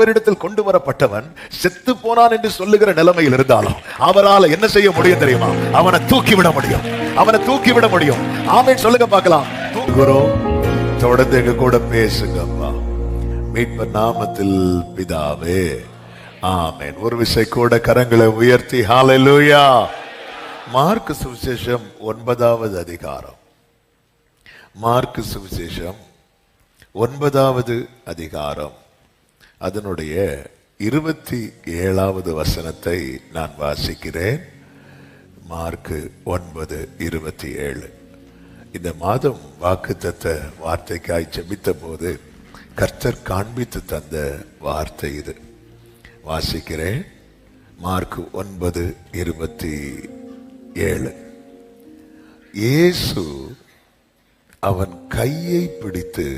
அவரிடத்தில் கொண்டு வரப்பட்டவன் செத்து போனான் என்று சொல்லுகிற நிலைமையில் இருந்தாலும் அவரால் என்ன செய்ய முடியும் தெரியுமா? அவனை தூக்கிவிட முடியும். அவனை தூக்கிவிட முடியும். ஆமென் சொல்லுங்க பார்க்கலாம். தூக்குறோம். தொடர்ந்து எங்க கூட பேசுங்கப்பா. மீட்பர் நாமத்தில் பிதாவே, ஆமென். ஒரு விசை கூட கரங்களை உயர்த்தி ஹல்லேலூயா. மார்க்கு சுவிசேஷம் 9வது அதிகாரம். மார்க்கு சுவிசேஷம் 9வது அதிகாரம் அதனுடைய 27வது வசனத்தை நான் வாசிக்கிறேன். மார்க்கு 9:27. இந்த மாதம் வாக்குத்தத்த வார்த்தைக்காய் ஜெபித்த போது கர்த்தர் காண்பித்து தந்த வார்த்தை இது. வாசிக்கிறேன். மார்க்கு 9:27. இயேசு அவன் கையை பிடித்து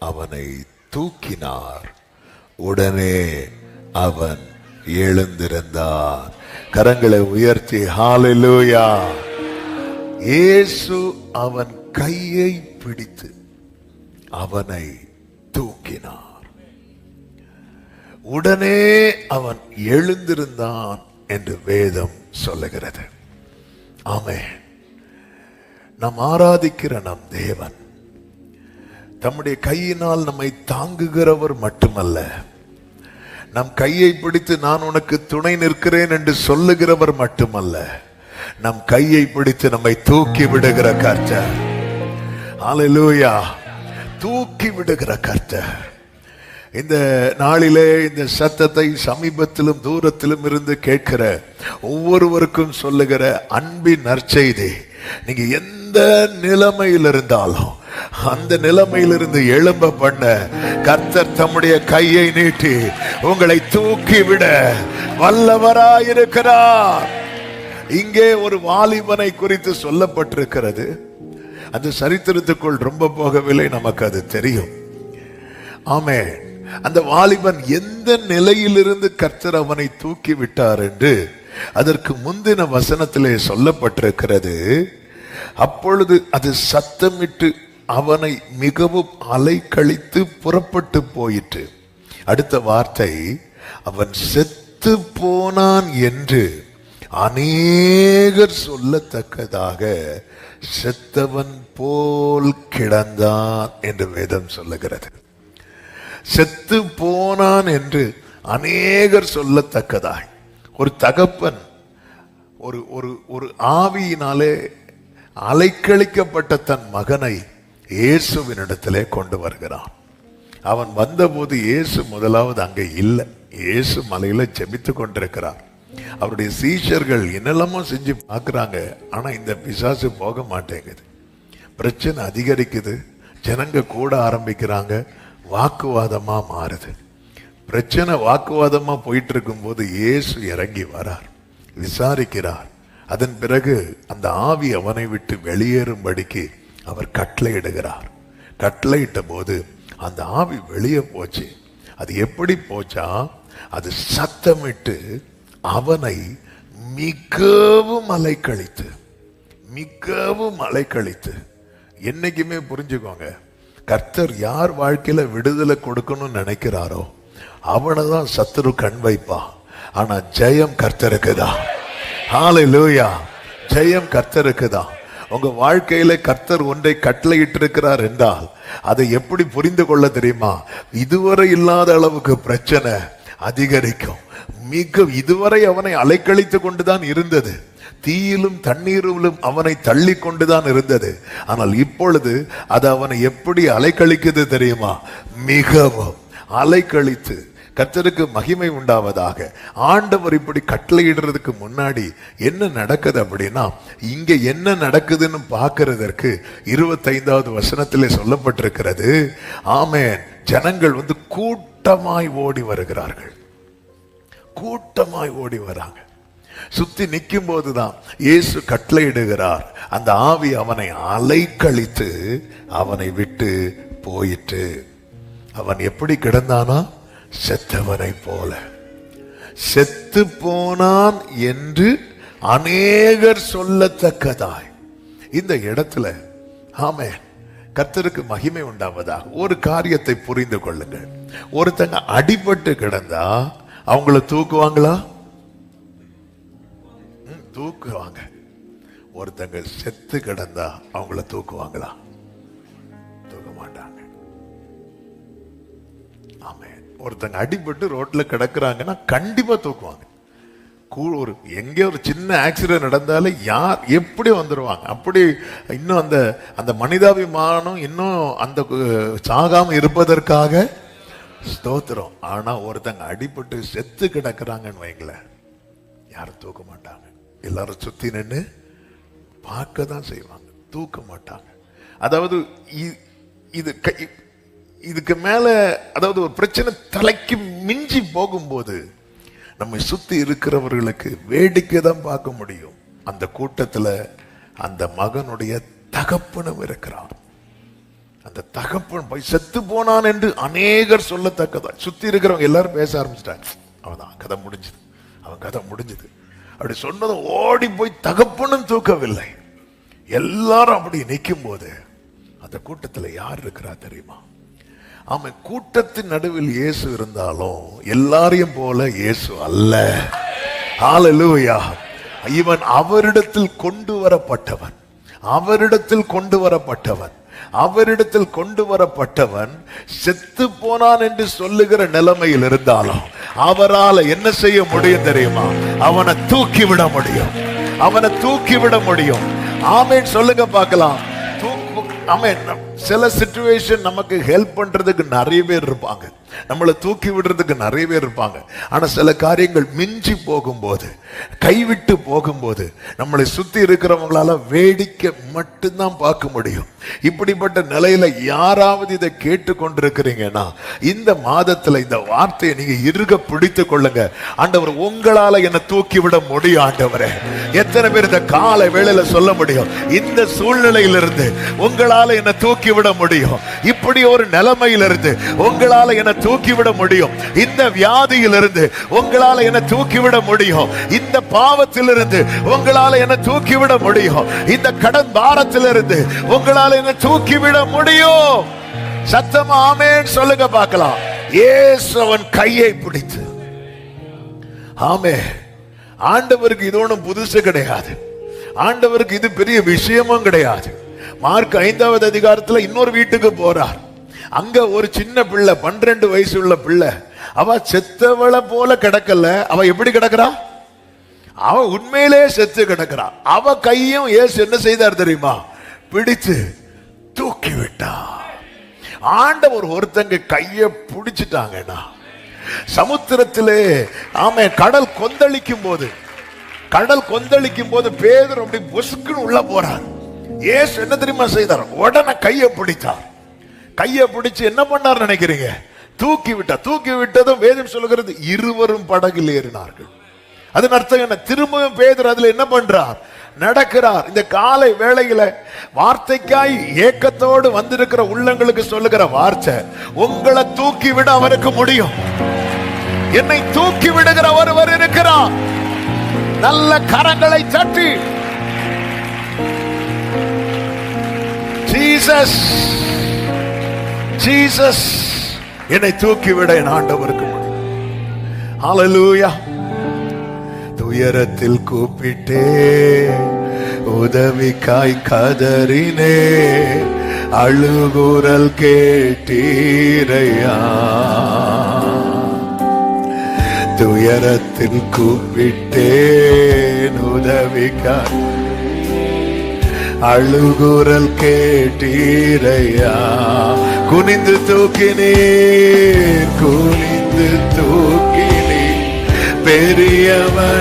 அவனை தூக்கினார். உடனே அவன் எழுந்திருந்தார். கரங்களை உயர்த்தி ஹல்லேலூயா. இயேசு அவன் கையை பிடித்து அவனை தூக்கினார். உடனே அவன் எழுந்திருந்தான் என்று வேதம் சொல்லுகிறது. ஆமென். நாம் ஆராதிக்கிற நம் தேவன் தம்முடைய கையினால் நம்மை தாங்குகிறவர் மட்டுமல்ல, நம் கையை பிடித்து நான் உனக்கு துணை நிற்கிறேன் என்று சொல்லுகிறவர் மட்டுமல்ல, நம் கையை பிடித்து நம்மை தூக்கி விடுகிற கர்த்தர். ஹல்லேலூயா. தூக்கி விடுகிற கர்த்தர். இந்த நாளிலே இந்த சத்தத்தை சமீபத்திலும் தூரத்திலும் இருந்து கேட்கிற ஒவ்வொருவருக்கும் சொல்லுகிற அன்பின் நற்செய்தி, நீங்க எந்த நிலைமையில் இருந்தாலும் அந்த நிலைமையிலிருந்து எழும்ப பண்ண கர்த்தர் தம்முடைய கையை நீட்டி உங்களை தூக்கிவிட வல்லவராயிருக்கிறார். இங்கே ஒரு வாலிபனை குறித்து சொல்லப்பட்டிருக்கிறது. அந்த சரித்திரத்துக்குள் ரொம்ப போகவில்லை, நமக்கு அது தெரியும். ஆமென். அந்த வாலிபன் எந்த நிலையிலிருந்து கர்த்தர் அவனை தூக்கி விட்டார் என்று அதற்கு முந்தின வசனத்திலே சொல்லப்பட்டிருக்கிறது. அப்பொழுது அது சத்தமிட்டு அவனை மிகவும் அலைக்கழித்து புறப்பட்டு போயிற்று. அடுத்த வார்த்தை, அவன் செத்து போனான் என்று அநேகர் சொல்லத்தக்கதாக செத்தவன் போல் கிடந்தான் என்று வேதம் சொல்லுகிறது. செத்து போனான் என்று அநேகர் சொல்லத்தக்கதாய் ஒரு தகப்பன் ஒரு ஆவியினாலே அலைக்கழிக்கப்பட்ட தன் மகனை இயேசுவினிடத்திலே கொண்டு வருகிறான். அவன் வந்தபோது இயேசு முதலாவது அங்கே இல்லை. இயேசு மலையில ஜெபித்து கொண்டிருக்கிறார். அவருடைய சீஷர்கள் என்னெல்லாமோ செஞ்சு பார்க்குறாங்க. ஆனா இந்த பிசாசு போக மாட்டேங்குது. பிரச்சனை அதிகரிக்குது. ஜனங்க கூட ஆரம்பிக்கிறாங்க. வாக்குவாதமா மாறுது. பிரச்சனை வாக்குவாதமா போயிட்டு இருக்கும் போது இயேசு இறங்கி வரார், விசாரிக்கிறார். அதன் பிறகு அந்த ஆவி அவனை விட்டு வெளியேறும்படிக்கு அவர் கட்டளையிடுகிறார். கட்டளையிட்ட போது அந்த ஆவி வெளியே போச்சு. அது எப்படி போச்சா? அது சத்தமிட்டு அவனை மிகவும் அலைக்கழித்து. என்னைக்குமே புரிஞ்சுக்கோங்க, கர்த்தர் யார் வாழ்க்கையில விடுதலை கொடுக்கணும்னு நினைக்கிறாரோ அவனைதான் சத்துரு கண் வைப்பா. ஆனா ஜெயம் கர்த்தருக்குதான். ஹல்லேலூயா. ஜெயம் கர்த்தருக்குதான். உங்க வாழ்க்கையில கர்த்தர் ஒன்றை கட்டளையிட்டு இருக்கிறார் என்றால் அதை எப்படி புரிந்து கொள்ள தெரியுமா? இதுவரை இல்லாத அளவுக்கு பிரச்சனை அதிகரிக்கும். இதுவரை அவனை அலைக்கழித்து கொண்டுதான் இருந்தது. தீயிலும் தண்ணீரிலும் அவனை தள்ளி கொண்டுதான் இருந்தது. ஆனால் இப்பொழுது அது அவனை எப்படி அலைக்கழிக்குது தெரியுமா? மிகவும் அலைக்கழித்து. கர்த்தருக்கு மகிமை உண்டாவதாக. ஆண்டவர் இப்படி கட்டளையிடுறதுக்கு முன்னாடி என்ன நடக்குது அப்படின்னா, இங்க என்ன நடக்குதுன்னு பார்க்கிறதற்கு 25வது வசனத்திலே சொல்லப்பட்டிருக்கிறது. ஆமென். ஜனங்கள் கூட்டமாய் ஓடி வருகிறார்கள். கூட்டமாய் ஓடி வராங்க. சுத்தி நிற்கும் போதுதான் இயேசு கட்டளையிடுகிறார். அந்த ஆவி அவனை அலைக்கழித்து அவனை விட்டு போயிற்று. அவன் எப்படி கிடந்தானா? செத்தவனை போல. செத்து போனான் என்று அநேகர் சொல்லத்தக்கதாய். இந்த இடத்துல ஆமென், கர்த்தருக்கு மகிமை உண்டாவதாக ஒரு காரியத்தை புரிந்து கொள்ளுங்கள். ஒருத்தங்க அடிபட்டு கிடந்தா அவங்கள தூக்குவாங்களா? தூக்குவாங்க. ஒருத்தங்க செத்து கிடந்தா அவங்கள தூக்குவாங்களா? தூக்க மாட்டாங்க. ஆமென். ஒருத்தங்க அடிபட்டு ரோட்ல கிடக்குறாங்கன்னா கண்டிப்பா தூக்குவாங்க. ஒரு எங்கே ஒரு சின்ன ஆக்சிடென்ட் நடந்தாலே யார் எப்படி வந்துருவாங்க. அப்படி இன்னும் அந்த அந்த மனிதாபிமானம் இன்னும் அந்த சாகாம இருப்பதற்காக ஸ்தோத்திரம். ஆனா ஒருத்தங்க அடிபட்டு செத்து கிடக்குறாங்கன்னு வைங்களேன், யாரும் தூக்க மாட்டாங்க. எல்லாரும் சுத்தி நின்று பார்க்க தான் செய்வாங்க, தூக்க மாட்டாங்க. அதாவது இதுக்கு மேல, அதாவது ஒரு பிரச்சனை தலைக்கு மிஞ்சி போகும்போது நம்மை சுத்தி இருக்கிறவர்களுக்கு வேடிக்கை தான் பார்க்க முடியும். அந்த கூட்டத்துல அந்த மகனுடைய தகப்பனும் இருக்கிறார். அந்த தகப்பன் போய் செத்து போனான் என்று அநேகர் சொல்லத்தக்கதா சுத்தி இருக்கிறவங்க எல்லாரும் பேச ஆரம்பிச்சிட்டாங்க. அவன் கதை முடிஞ்சது, அவன் கதை முடிஞ்சது அப்படி சொன்னதும் ஓடி போய் தகப்பனும் தூக்கவில்லை. எல்லாரும் அப்படி நிற்கும் போது அந்த கூட்டத்துல யார் இருக்கிறா தெரியுமா? ஆமா, கூட்டத்தின் நடுவில் இயேசு இருந்தாலும் எல்லாரையும் போல இயேசு அல்ல. ஹல்லேலூயா. இவன் அவரிடத்தில் கொண்டு வரப்பட்டவன், அவரிடத்தில் கொண்டு வரப்பட்டவன், அவரிடத்தில் கொண்டு வரப்பட்டவன் செத்து போனான் என்று சொல்லுகிற நிலைமையில் இருந்தாலும் அவரால் என்ன செய்ய முடியும் தெரியுமா? அவனை தூக்கி விட முடியும், அவனை தூக்கி விட முடியும். ஆமென் சொல்லுங்க பார்க்கலாம். ஆமென். சில சிச்சுவேஷன் நமக்கு ஹெல்ப் பண்றதுக்கு நிறைய பேர் இருப்பாங்க, நம்மளை தூக்கி விடுறதுக்கு நிறைய பேர் இருப்பாங்க. ஆனா சில காரியங்கள் மிஞ்சி போகும்போது, கைவிட்டு போகும்போது நம்மளை சுத்தி இருக்கிறவங்களால வேடிக்கை மட்டும்தான் பார்க்க முடியும். இப்படிப்பட்ட நிலையில யாராவது இதை கேட்டு கொண்டிருக்கிறீங்கன்னா இந்த மாதத்துல இந்த வார்த்தையை நீங்க இறுக பிடித்து கொள்ளுங்க. ஆண்டவர் உங்களால என்ன தூக்கி விட முடியும். ஆண்டவரே, எத்தனை பேர் இந்த காலை வேளையில சொல்ல முடியும், இந்த சூழ்நிலையிலிருந்து உங்களால என்ன தூக்கி விட முடியும், இப்படி ஒரு நிலைமையிலிருந்து உங்களால என்ன தூக்கி விட முடியும், இந்த வியாதியிலிருந்து உங்களால என்ன தூக்கி விட முடியும், இந்த பாவத்திலிருந்து உங்களால என்ன தூக்கி விட முடியும், இந்த கடன் பாரத்திலிருந்து உங்களால என்ன தூக்கி விட முடியும். சத்தமா ஆமென் சொல்லுங்க பார்க்கலாம். இயேசு அவன் கையை பிடித்து, ஆமென். ஆண்டவருக்கு இது ஒன்றும் புதுசு கிடையாது, ஆண்டவருக்கு இது பெரிய விஷயமும் கிடையாது. மார்க் 5வது அதிகாரத்துல இன்னொரு வீட்டுக்கு போறார். அங்க ஒரு சின்ன பிள்ளை, 12 வயசு உள்ள பிள்ளை, அவ செத்தவளை போல கிடக்கல. அவ எப்படி கிடக்குறா? அவ உண்மையிலே செத்து கிடக்குறா. அவ கையும் இயேசு என்ன செய்தார் தெரியுமா? பிடிச்சு தூக்கி விட்டா. ஆண்டவர் ஒருத்தங்க கைய பிடிச்சிட்டாங்கன்னா சமுத்திரத்திலே, ஆமே, கடல் கொந்தளிக்கும் போது, கடல் கொந்தளிக்கும் போது பேதுரு அப்படி பொசுக்குன்னு உள்ள போறார். இயேசு என்ன தெரியுமா செய்தார்? உடனே கையை பிடித்தார். கையை பிடிச்சு என்ன பண்ணார் நினைக்கிறீங்க? தூக்கி விட்டார். தூக்கி விட்டதும் வேதம் சொல்லுகிறது இருவரும் படகில் ஏறினார்கள். அதன் அர்த்தம் என்ன? திரும்பவும் பேதுரு அதுல என்ன பண்றார்? நடக்கிறார். இந்த காலை வேளையில வார்த்தைக்காய் ஏக்கத்தோடு வந்திருக்கிற உள்ளங்களுக்கு சொல்லுகிற வார்த்தை, உங்களை தூக்கி விட அவருக்கு முடியும். என்னை தூக்கி விடுகிற ஒருவர் இருக்கிறார். நல்ல கரங்களை தட்டி ஜீசஸ், ஜீசஸ், என்னை தூக்கிவிட என் ஆண்டவருக்கு முடியும். ஹல்லேலூயா. துயரத்தில் கூப்பிட்டே, உதவிக்காய் கதறினே, அழுகுரல் கேட்டீரையா. துயரத்தில் கூப்பிட்டேன், உதவிக்காய் அழுகுரல் கேட்டீரையா. குனிந்து தூக்கினீர், குனிந்து தூக்கினீர், பெரியவனாக்கினீர்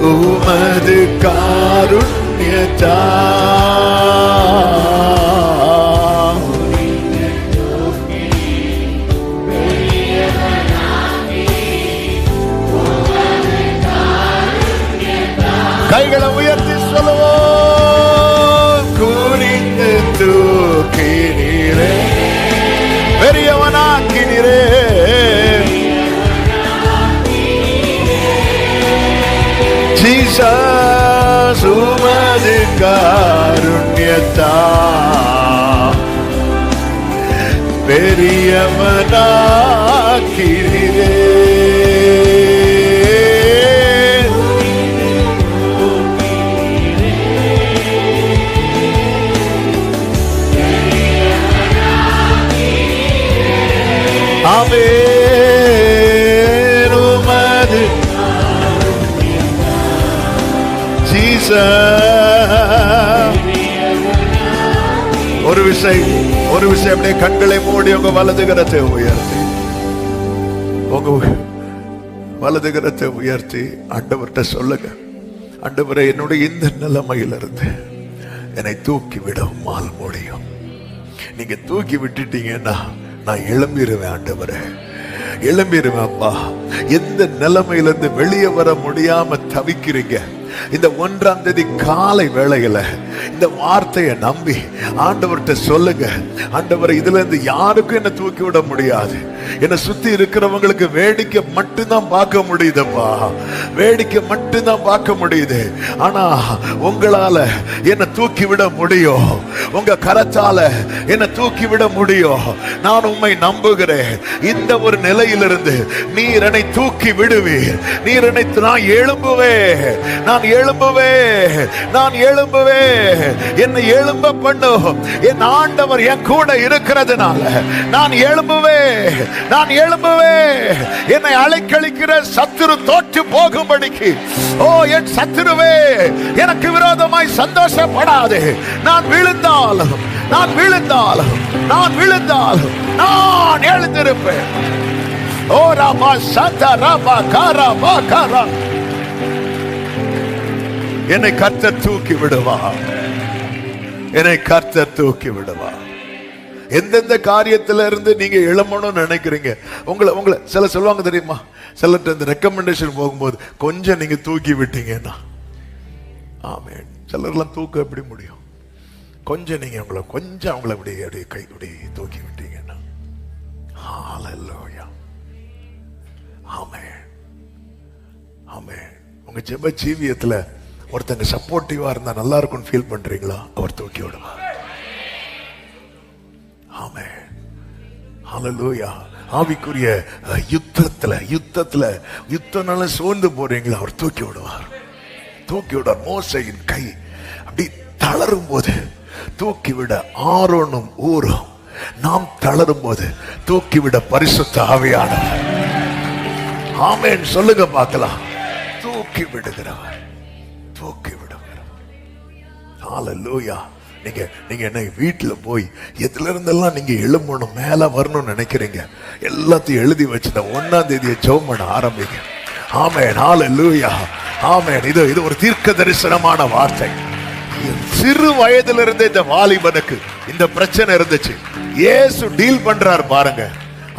உமது காருண்யத்தா. கைகளை உயர்த்தி சொல்லுவோம். குனிந்து தூக்கினீரே, பெரியவனாக்கினீரே, ஜீசஸ் உமது காருண்யத்தா. பெரியவனாக்கிறீரே. ஆமென். உமது ஜீசஸ். ஒரு விஷயம் அப்படியே கண்களை மூடி உங்க வலது கரத்தை உயர்த்தி, உங்க வலது கரத்தை உயர்த்தி ஆண்டவர்கிட்ட சொல்லுங்க, ஆண்டவரே, என்னுடைய இந்த நிலைமையிலிருந்து என்னை தூக்கி விட உம்மால் முடியும். நீங்க தூக்கி விட்டுட்டீங்கன்னா நான் எழும்பிடுவேன் ஆண்டவரே, எழும்பிடுவேன் அப்பா. எந்த நிலைமையிலிருந்து வெளியே வர முடியாம தவிக்கிறீங்க, இந்த 1ஆம் தேதி காலை வேளையில இந்த வார்த்தையை நம்பி ஆண்டவர்கிட்ட சொல்லுங்க, ஆண்டவரை, இதுல இருந்து யாருக்கும் என்ன தூக்கி விட முடியாது. என்னை சுத்தி இருக்கிறவங்களுக்கு வேடிக்கை மட்டும்தான் பார்க்க முடியுதுப்பா, வேடிக்கை மட்டும்தான் பார்க்க முடியுது. ஆனா உங்களால என்னை தூக்கி விட முடியும், உங்க கரத்தால என்னை தூக்கி விட முடியும். நான் உம்மை நம்புகிறேன். இந்த ஒரு நிலையிலிருந்து நீர் என்னை தூக்கி விடுவீர். நீர் என்னை, நான் எழும்புவேன், நான் எழும்புவேன், நான் எழும்புவேன். என்னை எழும்ப பண்ணும் என் ஆண்டவர் என் கூட இருக்கிறதுனால நான் எழும்புவேன், நான் எழும்புவேன். என்னை அலைக்கழிக்கிற சத்துரு தோற்று போகும்படிக்கு, ஓ என் சத்துருவே, எனக்கு விரோதமாய் சந்தோஷப்படாதே. நான் விழுந்தாலும் நான் விழுந்தாலும் நான் விழுந்தாலும் நான் எழுந்திருப்பேன். ஓ ராமா சதா ராமா காரா மா காரா. என்னை கர்த்தர் தூக்கி விடுவார், என்னை கர்த்தர் தூக்கி விடுவார். எந்தெந்த காரியத்துல இருந்து நீங்க எழும்பணும்னு நினைக்கிறீங்க, உங்களை சில சொல்லுவாங்க தெரியுமா, சிலர்ட்ட இந்த ரெக்கமெண்டேஷன் போகும்போது கொஞ்சம் நீங்க தூக்கி விட்டீங்கன்னா, ஆமென், சிலர்லாம் தூக்க எப்படி முடியும், கொஞ்சம் நீங்க கொஞ்சம் அவங்கள அப்படியே கை தூக்கி விட்டீங்கன்னா, ஹல்லேலூயா, ஆமென், ஆமென். உங்க ஜெப ஜீவியத்துல ஒருத்தங்க சப்போர்ட்டிவா இருந்தா நல்லா இருக்கும்னு ஃபீல் பண்றீங்களா, அவர் தூக்கி விடுவார். ஆமென், ஹல்லேலூயா. ஆவிக்குரிய யுத்தத்தினால சோர்ந்து போறீங்களா, அவர் தூக்கி விடுவார், தூக்கி விடுவார். மோசேயின் கை அப்படி தளரும் போது தூக்கி விட ஆரோனும் ஊரும், நாம் தளரும் போது தூக்கிவிட பரிசுத்த ஆவியானவர். ஆமென் சொல்லுங்க பார்க்கலாம். தூக்கி விடுகிறவர், தூக்கி விடுகிறவர். ஹல்லேலூயா. நீங்க என்ன வீட்டுல போய் எதுல இருந்தெல்லாம் நீங்க எழும்பணும், மேல வரணும்னு நினைக்கிறீங்க, எல்லாத்தையும் எழுதி வச்சு 1ஆம் தேதியை ஜெபம் பண்ண ஆரம்பிங்க. ஆமென், ஹல்லேலூயா, ஆமென். இது ஒரு தீர்க்க தரிசனமான வார்த்தை. சிறு வயதிலிருந்து இந்த வாலிபனுக்கு இந்த பிரச்சனை இருந்துச்சு. இயேசு டீல் பண்றார் பாருங்க.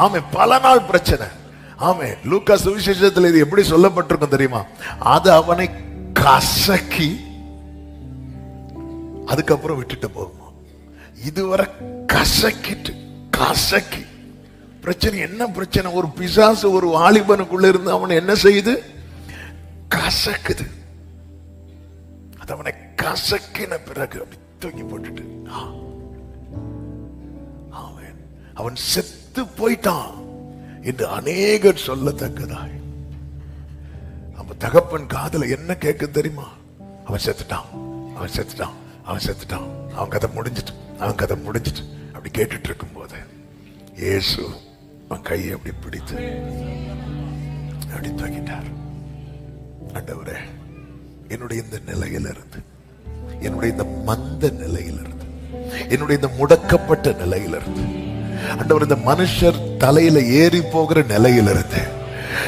ஆமென், பல நாள் பிரச்சனை. ஆமென். லூக்கா சுவிசேஷத்தில் இது எப்படி சொல்லப்பட்டிருக்கும் தெரியுமா, அது அவனை கசக்கி அதுக்கப்புறம் விட்டுட்டு போகுமா. இதுவரை கசக்கி பிரச்சனை. என்ன பிரச்சனை? ஒரு பிசாசு ஒரு வாலிபனுக்குள்ள இருந்து அவனை என்ன செய்யுது, கசக்குது. அது அவனை கசக்கின பிறகு அப்படி தூக்கி போட்டுட்டு அவன் செத்து போயிட்டான் என்று அநேகர் சொல்லத்தக்கதாய். அப்ப தகப்பன் காதுல என்ன கேட்க தெரியுமா, அவன் செத்துட்டான், அவன் செத்துட்டான், அவன் செத்துட்டான், அவன் கதை முடிஞ்சிட்டு, அவன் கதை முடிஞ்சிட்டு அப்படி கேட்டுட்டு இருக்கும் போது இயேசு அவன் கையை அப்படி பிடித்து அப்படி தூக்கிட்டார். ஆண்டவரே, என்னுடைய இந்த நிலையிலிருந்து, என்னுடைய இந்த மந்த நிலையிலிருந்து, என்னுடைய இந்த முடக்கப்பட்ட நிலையிலிருந்து, ஆண்டவர், இந்த மனுஷர் தலையில ஏறி போகிற நிலையிலிருந்து,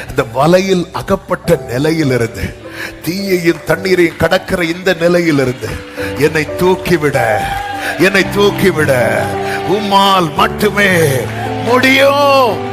இந்த வலையில் அகப்பட்ட நிலையிலிருந்து, தீயையும் தண்ணீரையும் கடக்கிற இந்த நிலையிலிருந்து என்னை தூக்கிவிட உம்மால் மட்டுமே முடியும்.